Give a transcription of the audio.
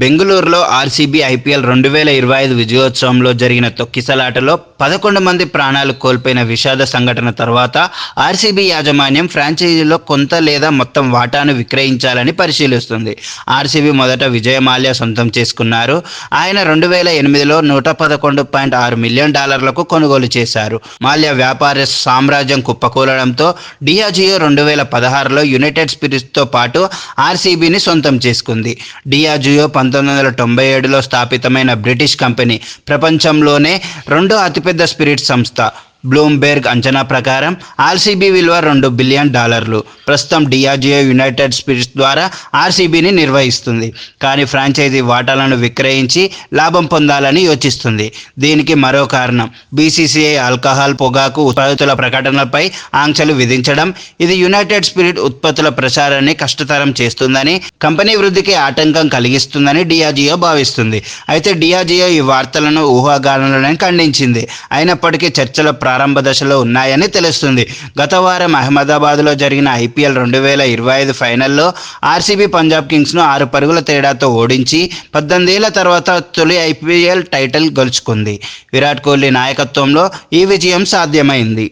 బెంగుళూరులో RCB IPL 2025 విజయోత్సవంలో జరిగిన తొక్కిసలాటలో 11 మంది ప్రాణాలు కోల్పోయిన విషాద సంఘటన తర్వాత ఆర్సీబీ యాజమాన్యం ఫ్రాంచైజీలో కొంత లేదా మొత్తం వాటాను విక్రయించాలని పరిశీలిస్తుంది. ఆర్సీబీ మొదట విజయ్ మాల్యా సొంతం చేసుకున్నారు. ఆయన 2008లో $111.6 మిలియన్ కొనుగోలు చేశారు. మాల్యా వ్యాపార సామ్రాజ్యం కుప్పకూలడంతో డియాజియో 2016లో యునైటెడ్ స్పిరిట్స్తో పాటు ఆర్సీబీని సొంతం చేసుకుంది. డియాజియో 1997లో స్థాపితమైన బ్రిటిష్ కంపెనీ. ప్రపంచంలోనే రెండో అతిపెద్ద స్పిరిట్ సంస్థ. బ్లూంబెర్గ్ అంచనా ప్రకారం ఆర్సీబీ విలువ $2 బిలియన్. ప్రస్తుతం డియాజియో యునైటెడ్ స్పిరిట్స్ ద్వారా ఆర్సీబీని నిర్వహిస్తుంది. కానీ ఫ్రాంచైజీ వాటాలను విక్రయించి లాభం పొందాలని యోచిస్తుంది. దీనికి మరో కారణం బీసీసీఐ ఆల్కహాల్, పొగాకు ఉత్పత్తుల ప్రకటనలపై ఆంక్షలు విధించడం. ఇది యునైటెడ్ స్పిరిట్ ఉత్పత్తుల ప్రచారాన్ని కష్టతరం చేస్తుందని, కంపెనీ వృద్ధికి ఆటంకం కలిగిస్తుందని డియాజియో భావిస్తుంది. అయితే డియాజియో ఈ వార్తలను ఊహాగానాలను ఖండించింది. అయినప్పటికీ చర్చల ప్రారంభ దశలో ఉన్నాయని తెలుస్తుంది. గత వారం అహ్మదాబాద్లో జరిగిన ఐపీఎల్ 2025 ఫైనల్లో ఆర్సీబీ పంజాబ్ కింగ్స్ను 6 పరుగుల తేడాతో ఓడించి 18 ఏళ్ల తర్వాత తొలి ఐపీఎల్ టైటిల్ గెలుచుకుంది. విరాట్ కోహ్లీ నాయకత్వంలో ఈ విజయం సాధ్యమైంది.